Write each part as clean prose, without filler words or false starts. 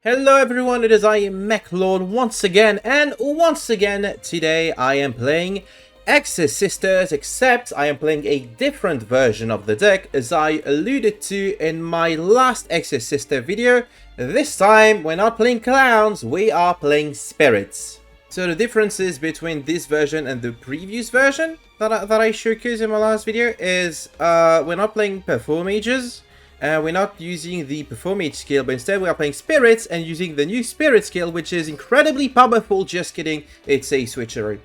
Hello everyone, it is I, Mechlord, once again, and once again, today I am playing Exosisters, except I am playing a different version of the deck, as I alluded to in my last Exosister video. This time, we're not playing clowns, we are playing spirits. So the differences between this version and the previous version that I showcased in my last video is, we're not playing Performages. We're not using the Performage skill, but instead we are playing Spirits and using the new Spirit skill, which is incredibly powerful. Just kidding, it's a switcheroo.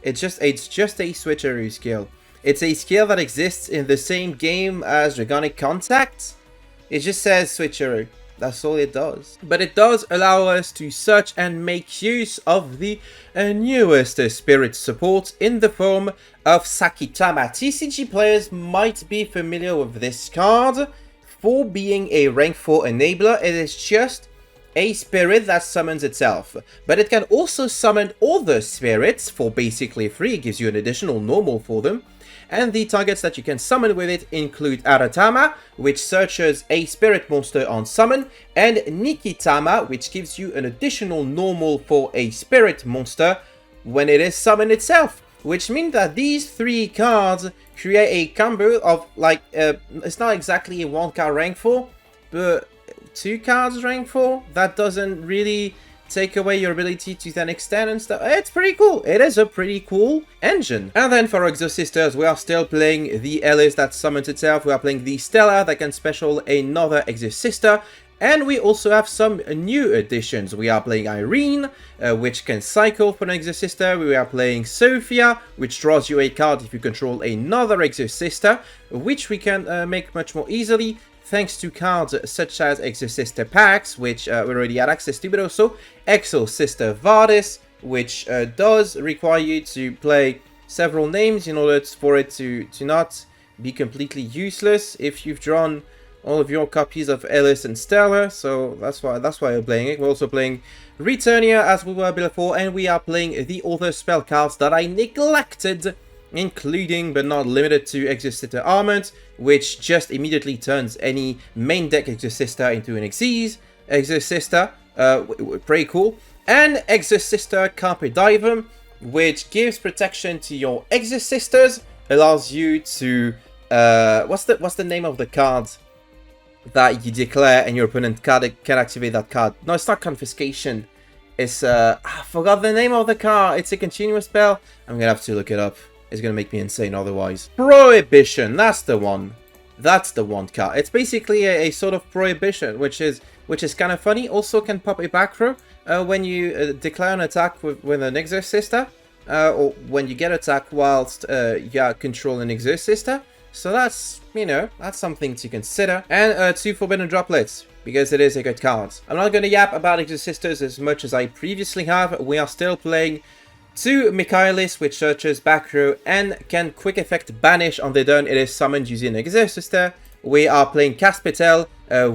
It's just a switcheroo skill. It's a skill that exists in the same game as Dragonic Contact. It just says switcheroo. That's all it does. But it does allow us to search and make use of the newest spirit support in the form of Sakitama. TCG players might be familiar with this card. For being a rank 4 enabler, it is just a spirit that summons itself. But it can also summon other spirits for basically free. It gives you an additional normal for them. And the targets that you can summon with it include Aratama, which searches a spirit monster on summon, and Nikitama, which gives you an additional normal for a spirit monster when it is summoned itself. Which means that these three cards create a combo of, like, it's not exactly a 1-card rank 4, but 2 cards rank 4. That doesn't really take away your ability to then extend and stuff. It's pretty cool. It is a pretty cool engine. And then for Exosisters, we are still playing the Alice that summons itself. We are playing the Stella that can special another Exosister. And we also have some new additions. We are playing Irene, which can cycle for an Exosister. We are playing Sophia, which draws you a card if you control another Exosister, which we can make much more easily thanks to cards such as Exosister Packs, which we already had access to, but also Exosister Vardis, which does require you to play several names in order for it to not be completely useless if you've drawn all of your copies of Alice and Stella, so that's why we're playing it. We're also playing Returnia as we were before, and we are playing the other spell cards that I neglected, including but not limited to Exosister Armament, which just immediately turns any main deck Exosister into an Exosister, pretty cool, and Exosister Carpe Diem, which gives protection to your Exosisters, allows you to what's the name of the card that you declare and your opponent can activate that card? No, it's not Confiscation. It's I forgot the name of the card. It's a continuous spell. I'm gonna have to look it up. It's gonna make me insane otherwise. Prohibition. That's the one. That's the one card. It's basically a sort of prohibition, which is kind of funny. Also can pop a back row when you declare an attack with an Exosister, or when you get attacked whilst you control an Exosister. So that's, you know, that's something to consider. And 2 Forbidden Droplets, because it is a good card. I'm not going to yap about Exosisters as much as I previously have. We are still playing 2 Michaelis, which searches back row and can quick effect banish on the turn it is summoned using Exosister. We are playing Caspitel,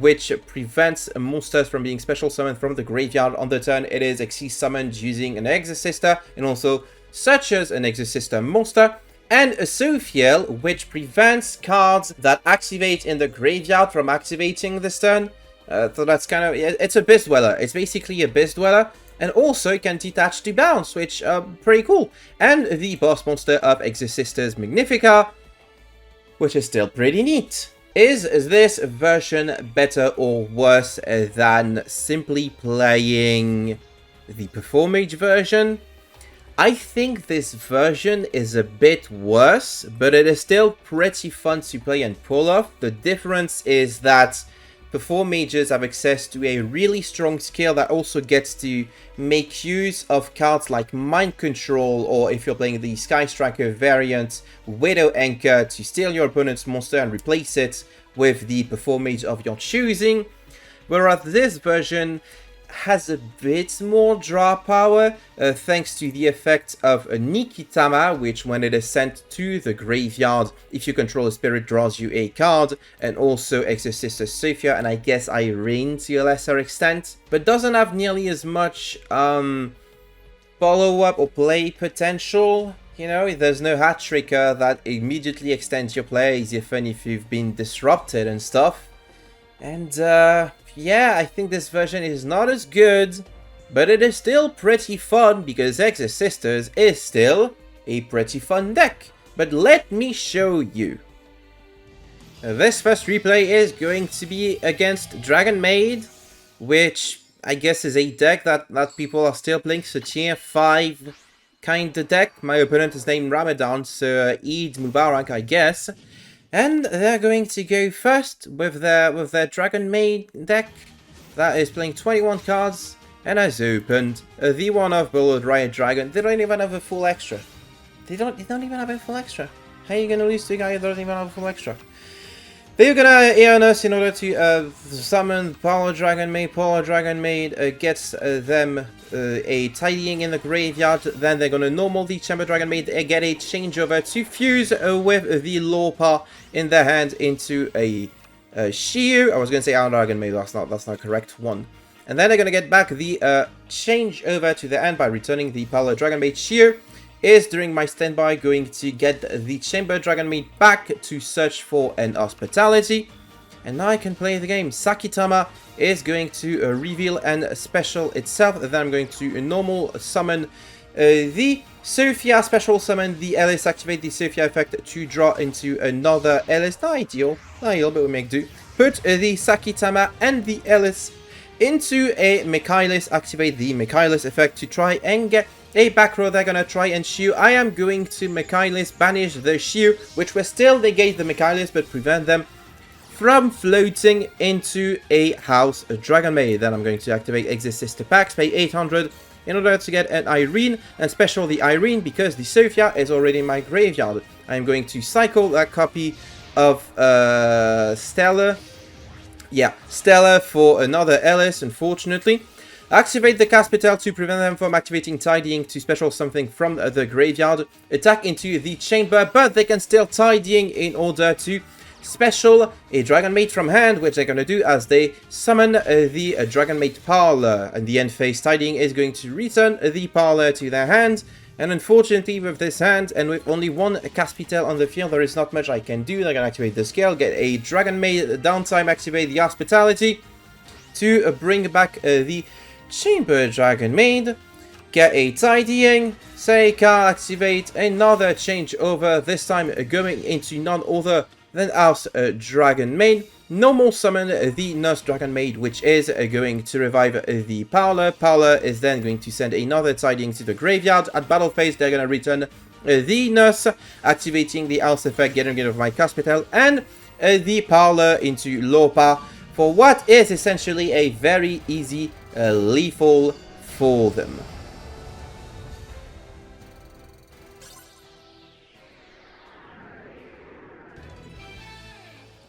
which prevents monsters from being special summoned from the graveyard on the turn it is summoned using an Exosister, and also searches an Exosister monster. And a Sophiel, which prevents cards that activate in the graveyard from activating this turn. So that's kind of, it's a Abyss Dweller. It's basically a Abyss Dweller. And also it can detach to bounce, which pretty cool. And the boss monster of Exosisters, Magnifica, which is still pretty neat. Is this version better or worse than simply playing the Performage version? I think this version is a bit worse, but it is still pretty fun to play and pull off. The difference is that Performages have access to a really strong skill that also gets to make use of cards like Mind Control, or if you're playing the Sky Striker variant, Widow Anchor, to steal your opponent's monster and replace it with the Performage of your choosing. Whereas this version has a bit more draw power, thanks to the effect of a Nikitama, which when it is sent to the graveyard, if you control a spirit, draws you a card, and also Exosister Sophia, and I guess Irene to a lesser extent, but doesn't have nearly as much follow-up or play potential. You know, there's no hat tricker that immediately extends your plays even if you've been disrupted and stuff. And yeah, I think this version is not as good, but it is still pretty fun because Exosisters is still a pretty fun deck. But let me show you. This first replay is going to be against Dragonmaid, which I guess is a deck that people are still playing, so tier 5 kind of deck. My opponent is named Ramadan, so Eid Mubarak, I guess. And they're going to go first with their Dragonmaid deck that is playing 21 cards and has opened the one of Blood Riot Dragon. They don't even have a full extra. They don't even have a full extra. How are you gonna lose to a guy who doesn't even have a full extra? They're gonna earn us in order to summon Power Dragonmaid. Power Dragonmaid gets them a tidying in the graveyard. Then they're gonna normal the Chamber Dragonmaid, get a changeover to fuse with the Lorpa in their hand into a Shiu. I was gonna say our Dragonmaid, that's not correct one. And then they're gonna get back the changeover to the end by returning the Power Dragonmaid. Shiu is during my standby going to get the Chamber Dragonmaid back to search for an hospitality. And now I can play the game. Sakitama is going to reveal and special itself. Then I'm going to normal summon the Sophia, special summon the Ellis, activate the Sophia effect to draw into another Ellis. Not ideal, but we make do. Put the Sakitama and the Ellis into a Michaelis, activate the Michaelis effect to try and get a back row. They're gonna try and Shiu. I am going to Michaelis, banish the Shiu, which will still negate the Michaelis, but prevent them from floating into a House Dragonmaid. Then I'm going to activate Exosister packs, pay 800 in order to get an Irene, and special the Irene because the Sophia is already in my graveyard. I'm going to cycle that copy of Stella. Yeah, Stella for another Ellis, unfortunately. Activate the Caspital to prevent them from activating Tidying to special something from the graveyard. Attack into the chamber, but they can still Tidying in order to special a Dragonmaid from hand, which they're going to do as they summon the Dragonmaid Parlor. And the end phase Tidying is going to return the Parlor to their hand. And unfortunately, with this hand and with only one Caspitel on the field, there is not much I can do. They're going to activate the scale, get a Dragonmaid downtime, activate the Hospitality to bring back the Chamber Dragonmaid, get a Tidying, Seika, activate another changeover, this time going into none other than House Dragonmaid. Normal summon the Nurse Dragonmaid, which is going to revive the Prowler. Prowler is then going to send another Tidying to the graveyard. At battle phase, they're going to return the Nurse, activating the House effect, getting rid of my Caspitel, and the Prowler into Lopa for what is essentially a very easy lethal for them.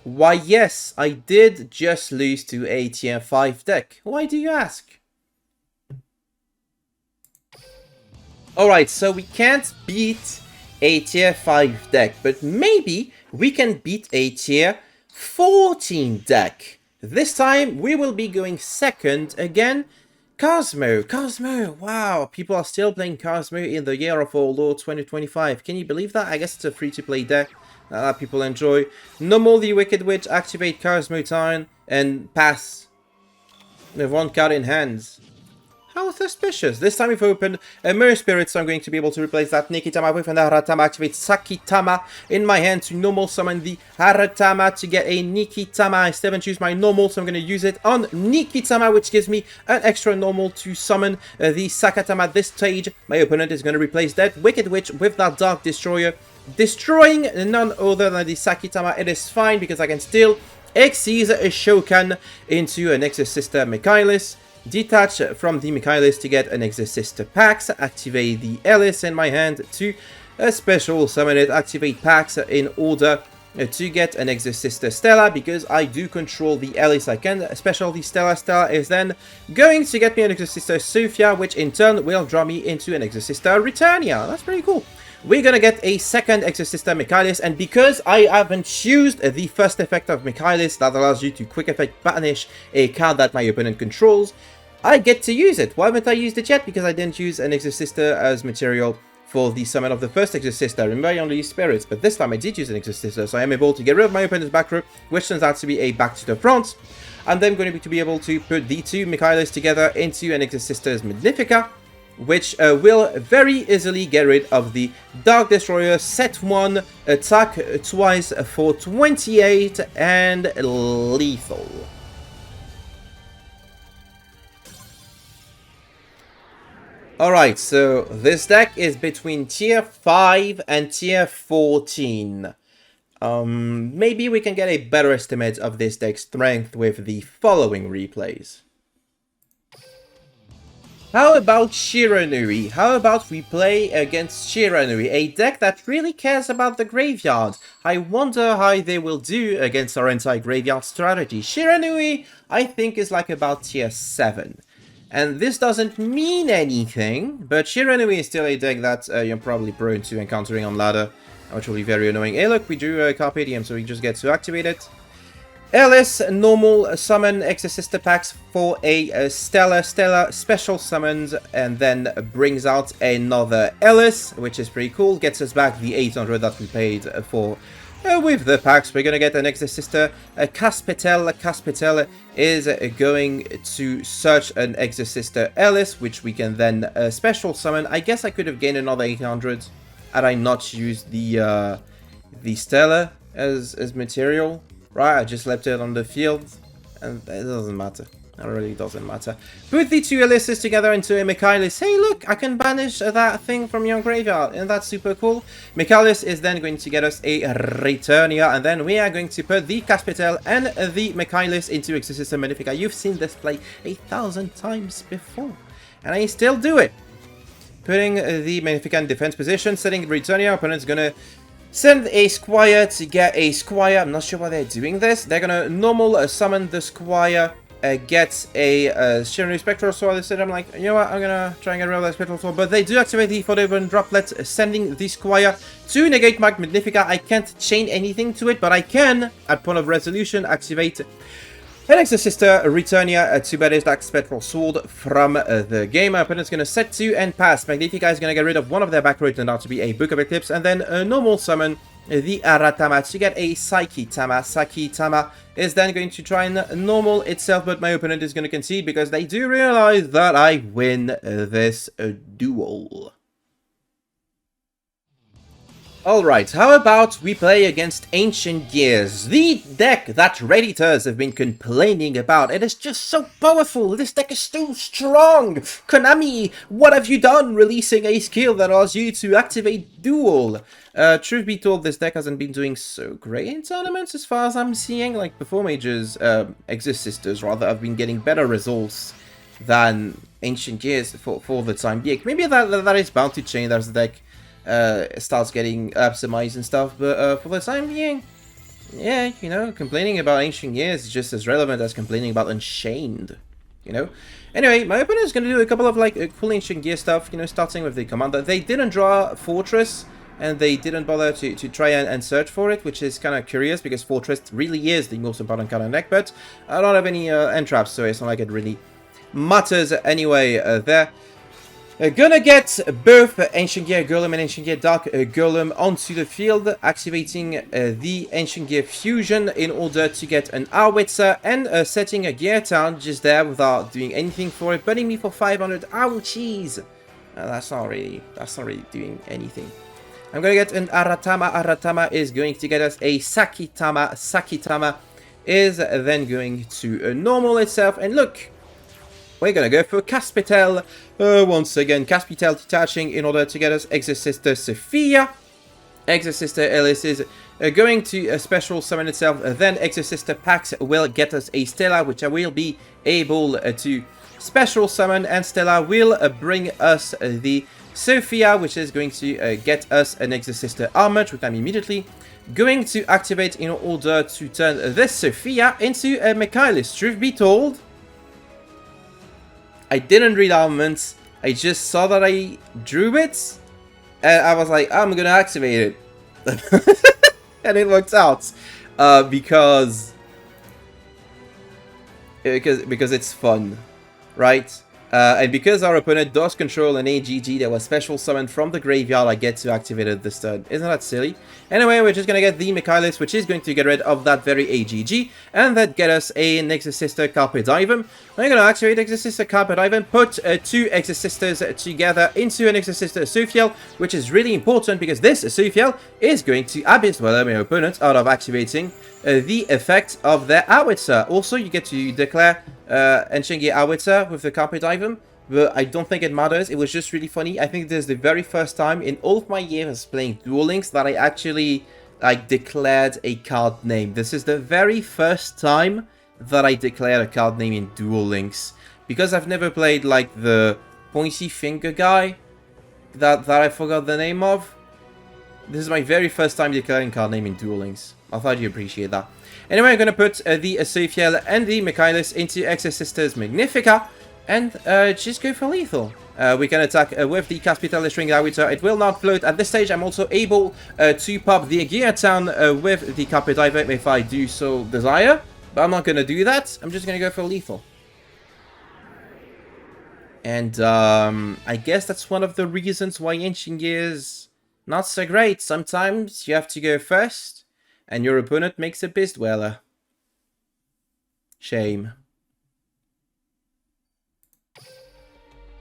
Why yes, I did just lose to a tier 5 deck. Why do you ask? Alright, so we can't beat a tier 5 deck, but maybe we can beat a tier 14 deck. This time we will be going second again. Kozmo, wow, people are still playing Kozmo in the year of our Lord 2025. Can you believe that? I guess it's a free-to-play deck that people enjoy. Normal the Wicked Witch, activate Kozmo Time, and pass with one card in hands. How suspicious. This time we've opened a Mirror Spirit, so I'm going to be able to replace that Nikitama with an Haratama, activate Sakitama in my hand to normal summon the Haratama to get a Nikitama. I still haven't used my normal, so I'm going to use it on Nikitama, which gives me an extra normal to summon the Sakatama at this stage. My opponent is going to replace that Wicked Witch with that Dark Destroyer, destroying none other than the Sakitama. It is fine because I can still Exceed a Shokan into an Exosister Michaelis. Detach from the Michaelis to get an Exosister Pax, activate the Ellis in my hand to special summon it, activate Pax in order to get an Exosister Stella, because I do control the Ellis I can special the Stella. Stella is then going to get me an Exosister Sophia, which in turn will draw me into an Exosister Returnia. That's pretty cool. We're gonna get a second Exosister Michaelis, and because I haven't used the first effect of Michaelis that allows you to quick effect banish a card that my opponent controls, I get to use it. Why haven't I used it yet? Because I didn't use an Exosister as material for the summon of the first Exosister. Remember, I only use spirits, but this time I did use an Exosister, so I am able to get rid of my opponent's back row, which turns out to be a back to the front. And then going to be able to put the two Michaelis together into an Exosister's Magnifica, which will very easily get rid of the Dark Destroyer, set 1, attack twice for 28, and lethal. Alright, so this deck is between tier 5 and tier 14. Maybe we can get a better estimate of this deck's strength with the following replays. How about Shiranui? How about we play against Shiranui, a deck that really cares about the graveyard? I wonder how they will do against our anti-graveyard strategy. Shiranui, I think, is like about tier 7. And this doesn't mean anything, but Shiranui is still a deck that you're probably prone to encountering on ladder, which will be very annoying. Hey look, we drew a Carpe Diem, so we just get to activate it. Ellis, normal summon Exosister packs for a Stellar special summons, and then brings out another Ellis, which is pretty cool. Gets us back the 800 that we paid for with the packs. We're gonna get an Exosister. Caspitel. Caspitel is going to search an Exosister Ellis, which we can then special summon. I guess I could have gained another 800 had I not used the Stellar as material. Right, I just left it on the field, and it doesn't matter. It really doesn't matter. Put the two Elises together into a Michaelis. Hey, look, I can banish that thing from your graveyard, and that's super cool. Michaelis is then going to get us a Returnia, and then we are going to put the Caspitel and the Michaelis into Exosister Magnifica. You've seen this play 1,000 times before, and I still do it. Putting the Magnifica in defense position, setting Returnia. Opponent's gonna send a Squire to get a Squire. I'm not sure why they're doing this. They're gonna normal summon the Squire, get a Shiranui Spectral Sword. Instead, I'm like, you know what, I'm gonna try and get rid of that Spectral Sword. But they do activate the Forever Droplet, sending the Squire to negate my Magnifica. I can't chain anything to it, but I can, at point of resolution, activate an Exosister, Returnia, to banish that Spectral Sword from the game. My opponent's going to set 2 and pass. Magnifica is going to get rid of one of their back row, turned out to be a Book of Eclipse, and then a normal summon the Aratama to get a Psyche Tama. Psyche Tama is then going to try and normal itself, but my opponent is going to concede because they do realize that I win this duel. Alright, how about we play against Ancient Gears, the deck that Redditors have been complaining about. It is just so powerful, this deck is so strong! Konami, what have you done releasing a skill that allows you to activate Duel? Truth be told, this deck hasn't been doing so great in tournaments as far as I'm seeing. Like, before Majors, Exosisters rather, have been getting better results than Ancient Gears for the time being. Maybe that is bound to change as the deck starts getting optimized and stuff, but for the time being, yeah, you know, complaining about Ancient Gears is just as relevant as complaining about Unchained, you know? Anyway, my opponent is going to do a couple of, like, cool Ancient Gear stuff, you know, starting with the commander. They didn't draw Fortress, and they didn't bother to try and search for it, which is kind of curious, because Fortress really is the most important card in the deck, but I don't have any end traps, so it's not like it really matters anyway there. Gonna get both Ancient Gear Golem and Ancient Gear Dark Golem onto the field, activating the Ancient Gear Fusion in order to get an Howitzer and setting a Gear Town just there without doing anything for it, burning me for 500. Ouchies! That's not really doing anything. I'm gonna get an Aratama. Aratama is going to get us a Sakitama. Sakitama is then going to normal itself, and look! We're gonna go for Caspitel. Once again, Caspitel detaching in order to get us Exosister Sophia. Exosister Ellis is going to special summon itself. Then Exosister Pax will get us a Stella, which I will be able to special summon. And Stella will bring us the Sophia, which is going to get us an Exosister Armor, which I'm immediately going to activate in order to turn this Sophia into a Michaelis. Truth be told, I didn't read armaments, I just saw that I drew it, and I was like, I'm gonna activate it. And it worked out, because it's fun, right? And because our opponent does control an AGG that was special summoned from the graveyard, I get to activate it this turn. Isn't that silly? Anyway, we're just going to get the Michaelis, which is going to get rid of that very AGG, and that get us an Exosister Carpe Diem. We're going to activate Exosister Carpe Diem, put two Exosisters together into an Exosister Sophiel, which is really important because this Sophiel is going to Abyss Dweller my opponent out of activating the effect of their Howitzer. Also, you get to declare Enchange Howitzer with the Carpe Diem, but I don't think it matters. It was just really funny. I think this is the very first time in all of my years playing Duel Links that I actually declared a card name. This is the very first time that I declared a card name in Duel Links, because I've never played like the pointy finger guy that I forgot the name of. This is my very first time declaring card name in Duel Links. I thought you'd appreciate that. Anyway, I'm going to put the Sophiel and the Michaelis into Exosisters Magnifica and just go for lethal. We can attack with the Caspital String Howitzer. It will not float. At this stage, I'm also able to pop the Aegir Town with the Carpe Diem if I do so desire. But I'm not going to do that. I'm just going to go for lethal. And I guess that's one of the reasons why Ancient is not so great. Sometimes you have to go first, and your opponent makes a Abyss Dweller. Shame.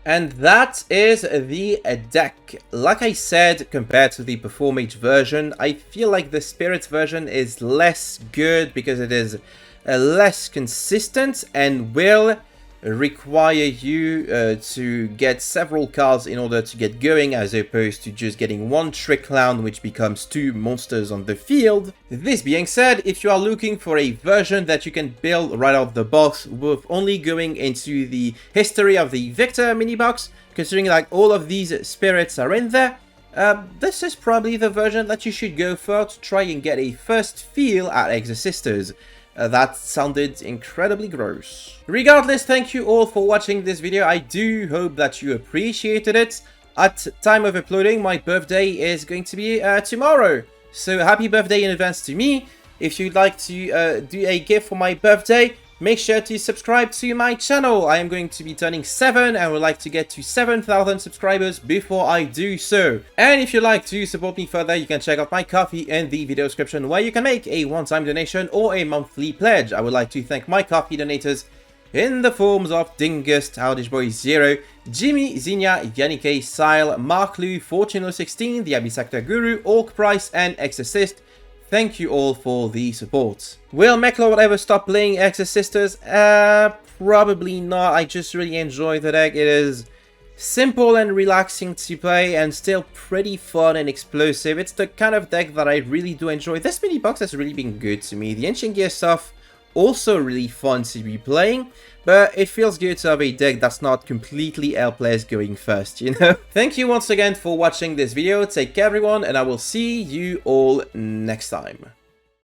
And that is the deck. Like I said, compared to the Performage version, I feel like the Spirits version is less good because it is less consistent and will require you to get several cards in order to get going, as opposed to just getting one Trick Clown, which becomes two monsters on the field. This being said, if you are looking for a version that you can build right out of the box with only going into the history of the Victor mini box, considering like all of these spirits are in there, this is probably the version that you should go for to try and get a first feel at Exosisters. That sounded incredibly gross. Regardless, thank you all for watching this video. I do hope that you appreciated it. At time of uploading, my birthday is going to be tomorrow. So happy birthday in advance to me. If you'd like to do a gift for my birthday, make sure to subscribe to my channel. I am going to be turning 7 and would like to get to 7,000 subscribers before I do so. And if you'd like to support me further, you can check out my Ko-fi in the video description, where you can make a one-time donation or a monthly pledge. I would like to thank my Ko-fi donators in the forms of Dingus, Childish Boy Zero, Jimmy, Zinnia, Yannick, Sile, Mark Lu, Fortuno16, the Abyssactor Guru, Orc Price, and Exorcist. Thank you all for the support. Will Mechlord ever stop playing Exosisters? Probably not. I just really enjoy the deck. It is simple and relaxing to play and still pretty fun and explosive. It's the kind of deck that I really do enjoy. This mini box has really been good to me. The Ancient Gear stuff, also really fun to be playing, but it feels good to have a deck that's not completely helpless going first, you know? Thank you once again for watching this video. Take care everyone, and I will see you all next time.